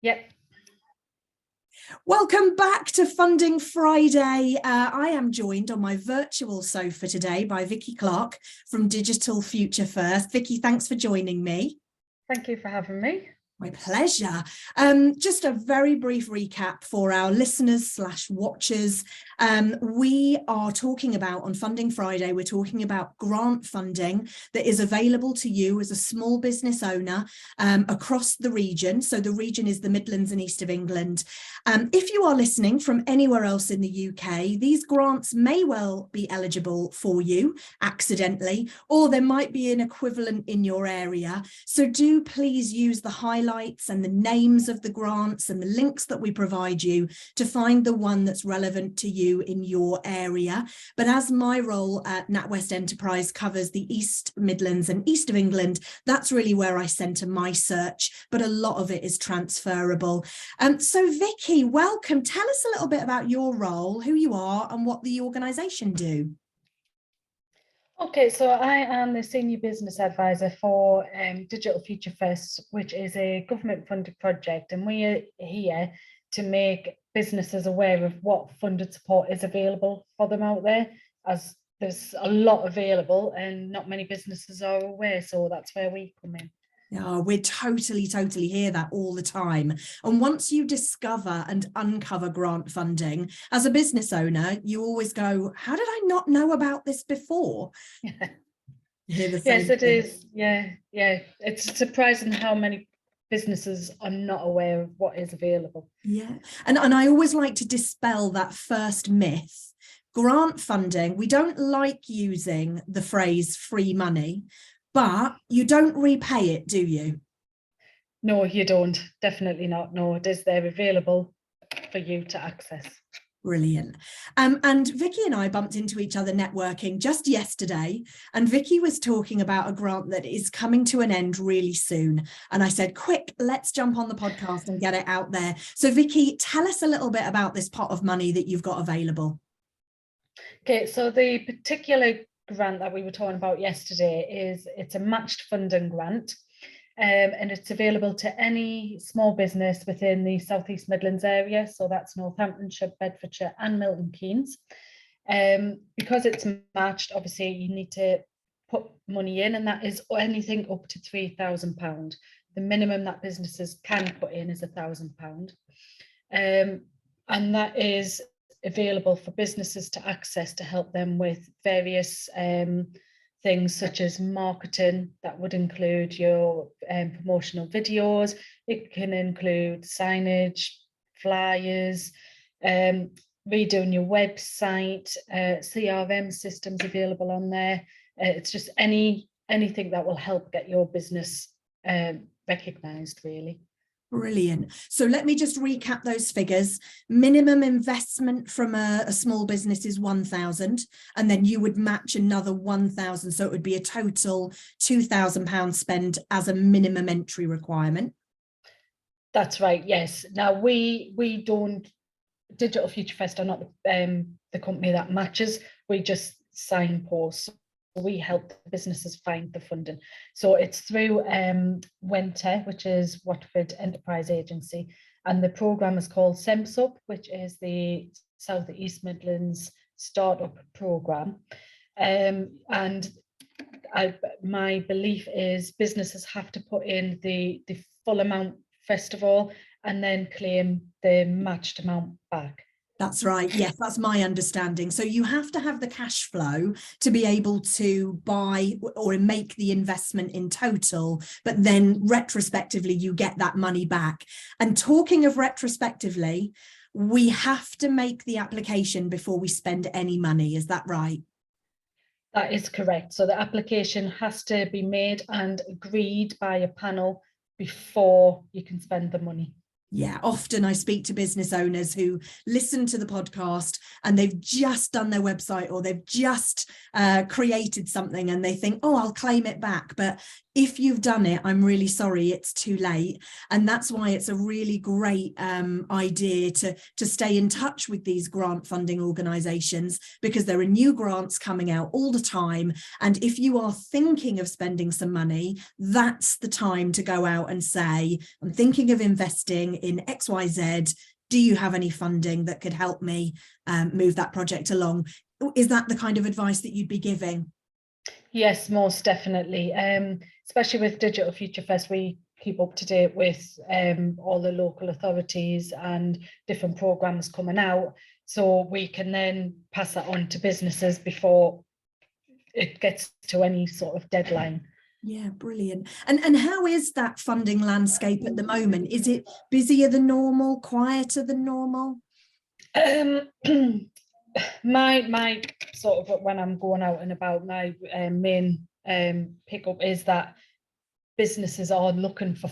Yep. Welcome back to Funding Friday. I am joined on my virtual sofa today by Vicky Clark from Digital Future First. Vicky, thanks for joining me. Thank you for having me. My pleasure. Just a very brief recap for our listeners/watchers. We are talking about, on Funding Friday, we're talking about grant funding that is available to you as a small business owner across the region. So the region is the Midlands and East of England. If you are listening from anywhere else in the UK, these grants may well be eligible for you accidentally, or there might be an equivalent in your area. So do please use the highlights and the names of the grants and the links that we provide you to find the one that's relevant to you in your area. But as my role at NatWest Enterprise covers the East Midlands and East of England, that's really where I centre my search, but a lot of it is transferable. So Vicky, welcome. Tell us a little bit about your role, who you are and what the organisation do. Okay, so I am the Senior Business Advisor for Digital Future First, which is a government funded project, and we are here to make businesses aware of what funded support is available for them out there, as there's a lot available and not many businesses are aware, so that's where we come in. Oh, we totally hear that all the time. And once you discover and uncover grant funding, as a business owner, you always go, how did I not know about this before? Yes, it is. Yeah. It's surprising how many businesses are not aware of what is available. Yeah. And I always like to dispel that first myth. Grant funding, we don't like using the phrase free money, but you don't repay it, do you? No, you don't. Definitely not. No, it is there available for you to access. Brilliant. And Vicky and I bumped into each other networking just yesterday, and Vicky was talking about a grant that is coming to an end really soon. And I said, quick, let's jump on the podcast and get it out there. So Vicky, tell us a little bit about this pot of money that you've got available. Okay, so the particular grant that we were talking about yesterday it's a matched funding grant, and it's available to any small business within the South East Midlands area, so that's Northamptonshire, Bedfordshire and Milton Keynes. Because it's matched, obviously you need to put money in, and that is anything up to £3,000. The minimum that businesses can put in is £1,000, and that is available for businesses to access to help them with various things such as marketing. That would include your promotional videos. It can include signage, flyers, redoing your website, CRM systems available on there. It's just anything that will help get your business recognised, really. Brilliant. So let me just recap those figures. Minimum investment from a small business is 1,000, and then you would match another 1,000. So it would be a total £2,000 spend as a minimum entry requirement. That's right. Yes. Now we don't. Digital Future First are not the company that matches. We just signpost. We help businesses find the funding. So it's through Wenta, which is Watford Enterprise Agency, and the programme is called SEMSUP, which is the South East Midlands Start-Up Programme. And my belief is businesses have to put in the full amount first of all, and then claim the matched amount back. That's right. Yes, that's my understanding. So you have to have the cash flow to be able to buy or make the investment in total, but then retrospectively you get that money back. And talking of retrospectively, we have to make the application before we spend any money. Is that right? That is correct. So the application has to be made and agreed by a panel before you can spend the money. Yeah, often I speak to business owners who listen to the podcast and they've just done their website or they've just created something and they think, oh, I'll claim it back. But If you've done it, I'm really sorry, it's too late. And that's why it's a really great idea to stay in touch with these grant funding organisations, because there are new grants coming out all the time. And if you are thinking of spending some money, that's the time to go out and say, I'm thinking of investing in XYZ. Do you have any funding that could help me move that project along? Is that the kind of advice that you'd be giving? Yes, most definitely. Especially with Digital Future Fest, we keep up to date with all the local authorities and different programs coming out, so we can then pass that on to businesses before it gets to any sort of deadline. Yeah, brilliant. And how is that funding landscape at the moment? Is it busier than normal, quieter than normal? My sort of, when I'm going out and about, my main pickup is that businesses are looking for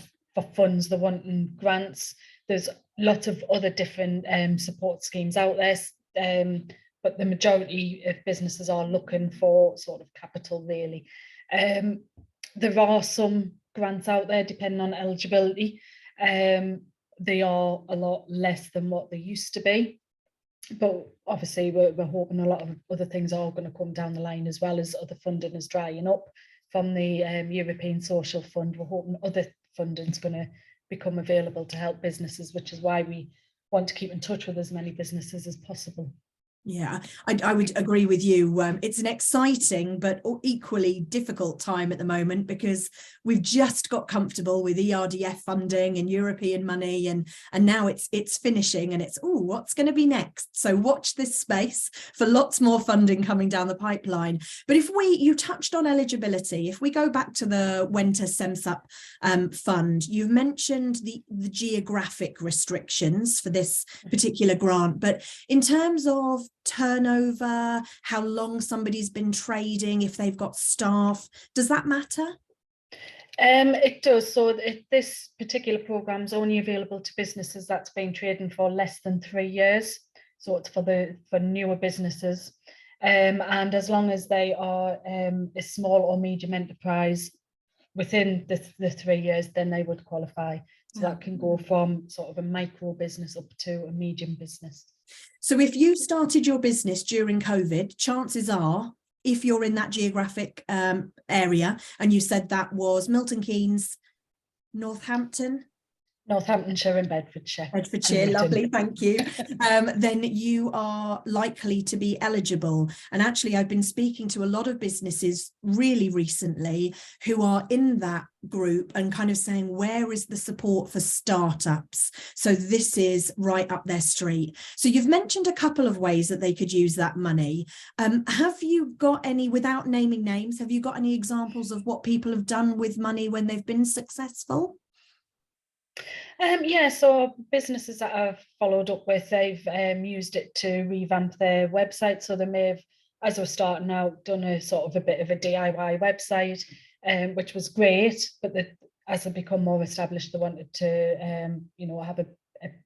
funds, they're wanting grants. There's lots of other different support schemes out there, but the majority of businesses are looking for sort of capital, really. There are some grants out there depending on eligibility. They are a lot less than what they used to be, but obviously we're hoping a lot of other things are going to come down the line, as well as other funding is drying up from the European Social Fund. We're hoping other funding is going to become available to help businesses, which is why we want to keep in touch with as many businesses as possible. Yeah, I would agree with you. It's an exciting but equally difficult time at the moment, because we've just got comfortable with ERDF funding and European money, and now it's finishing, and it's, oh, what's going to be next? So watch this space for lots more funding coming down the pipeline. But you touched on eligibility. If we go back to the Wenta SEMSUP fund, you've mentioned the geographic restrictions for this particular grant, but in terms of turnover, how long somebody's been trading, if they've got staff, does that matter? It does. So this particular programme is only available to businesses that's been trading for less than 3 years. So it's for newer businesses, and as long as they are a small or medium enterprise within the 3 years, then they would qualify. So that can go from sort of a micro business up to a medium business. So if you started your business during COVID, chances are, if you're in that geographic area, and you said that was Milton Keynes, Northamptonshire and Bedfordshire. Lovely, thank you. Then you are likely to be eligible. And actually, I've been speaking to a lot of businesses really recently who are in that group and kind of saying, where is the support for startups? So this is right up their street. So you've mentioned a couple of ways that they could use that money. Have you got any, without naming names, have you got any examples of what people have done with money when they've been successful? Yeah, so businesses that I've followed up with, they've used it to revamp their website. So they may have, as we're starting out, done a sort of a bit of a DIY website, which was great. But as they become more established, they wanted to, have a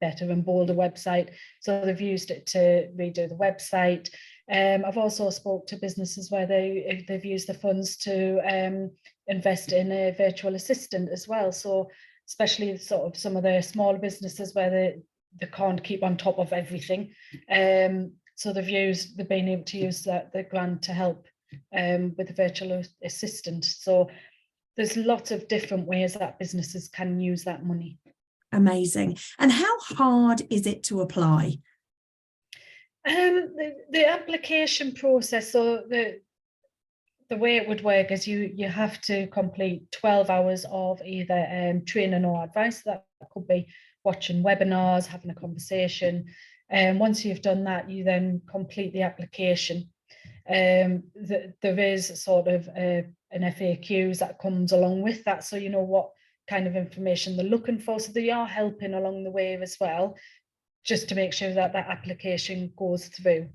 better and bolder website. So they've used it to redo the website. I've also spoke to businesses where they've used the funds to invest in a virtual assistant as well. So especially sort of some of the smaller businesses where they can't keep on top of everything. So they've been able to use the grant to help with the virtual assistant. So there's lots of different ways that businesses can use that money. Amazing. And how hard is it to apply? The application process, so the way it would work is you have to complete 12 hours of either training or advice. That could be watching webinars, having a conversation. And once you've done that, you then complete the application. There is sort of an FAQs that comes along with that, so you know what kind of information they're looking for. So they are helping along the way as well, just to make sure that that application goes through.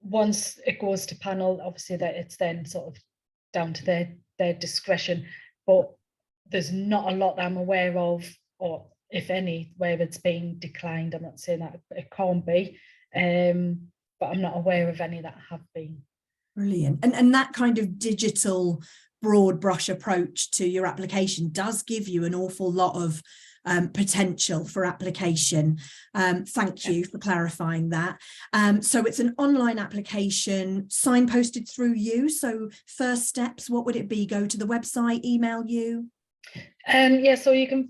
Once it goes to panel, obviously that it's then sort of down to their discretion, but there's not a lot that I'm aware of, or if any, where it's being declined. I'm not saying that it can't be, but I'm not aware of any that have been. Brilliant. And that kind of digital broad brush approach to your application does give you an awful lot of potential for application. Thank you for clarifying that. So it's an online application signposted through you. So first steps, what would it be? Go to the website, email you? Yeah, so you can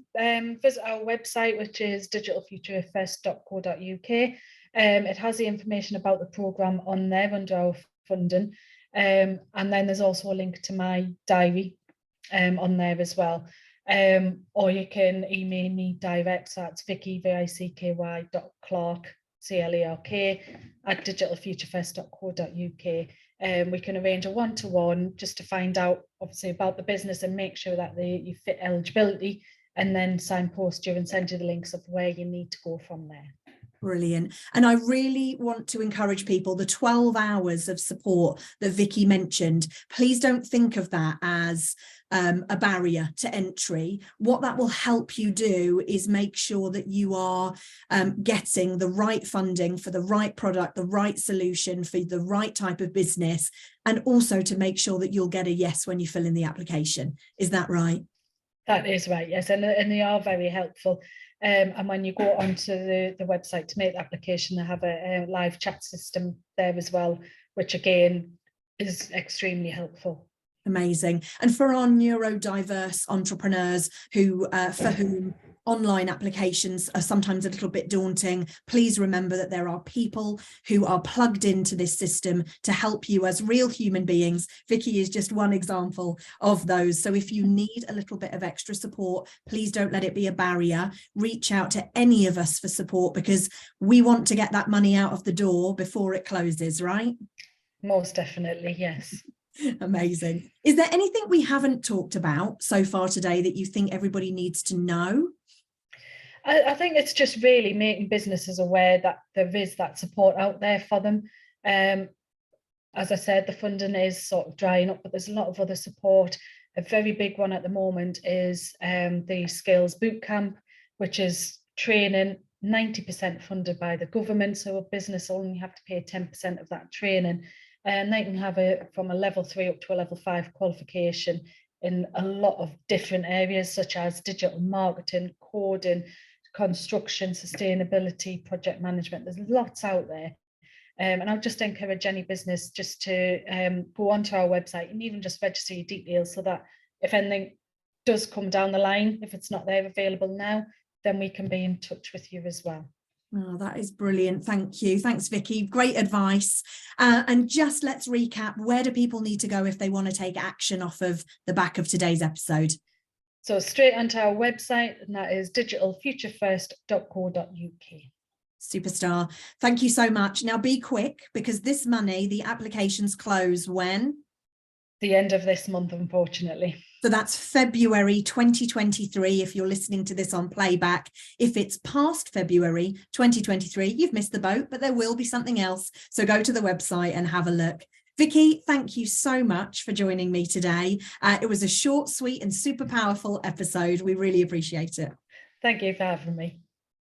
visit our website, which is digitalfuturefirst.co.uk. It has the information about the programme on there under our funding. And then there's also a link to my diary on there as well. Or you can email me direct, so that's Vicky, Vicky.Clark, Clark, at digitalfuturefirst.co.uk. We can arrange a one-to-one just to find out obviously about the business and make sure that you fit eligibility, and then signpost you and send you the links of where you need to go from there. Brilliant. And I really want to encourage people, the 12 hours of support that Vicky mentioned, please don't think of that as a barrier to entry. What that will help you do is make sure that you are getting the right funding for the right product, the right solution for the right type of business, and also to make sure that you'll get a yes when you fill in the application. Is that right? That is right, yes, and they are very helpful. And when you go onto the website to make the application, they have a live chat system there as well, which again is extremely helpful. Amazing. And for our neurodiverse entrepreneurs who, for whom online applications are sometimes a little bit daunting, please remember that there are people who are plugged into this system to help you as real human beings. Vicky is just one example of those. So if you need a little bit of extra support, please don't let it be a barrier. Reach out to any of us for support, because we want to get that money out of the door before it closes, right? Most definitely, yes. Amazing. Is there anything we haven't talked about so far today that you think everybody needs to know? I think it's just really making businesses aware that there is that support out there for them. As I said, the funding is sort of drying up, but there's a lot of other support. A very big one at the moment is the Skills Bootcamp, which is training 90% funded by the government. So a business only have to pay 10% of that training. And they can have from a level 3 up to a level 5 qualification in a lot of different areas, such as digital marketing, coding, construction, sustainability, project management. There's lots out there. And I'll just encourage any business just to go onto our website and even just register your details, so that if anything does come down the line, if it's not there available now, then we can be in touch with you as well. Oh, that is brilliant. Thank you. Thanks, Vicky. Great advice. And just let's recap, where do people need to go if they want to take action off of the back of today's episode? So straight onto our website, and that is digitalfuturefirst.co.uk. Superstar. Thank you so much. Now be quick, because this money, the applications close when? The end of this month, unfortunately. So that's February 2023 if you're listening to this on playback. If it's past February 2023, you've missed the boat, but there will be something else. So go to the website and have a look. Vicky, thank you so much for joining me today. It was a short, sweet and super powerful episode. We really appreciate it. Thank you for having me.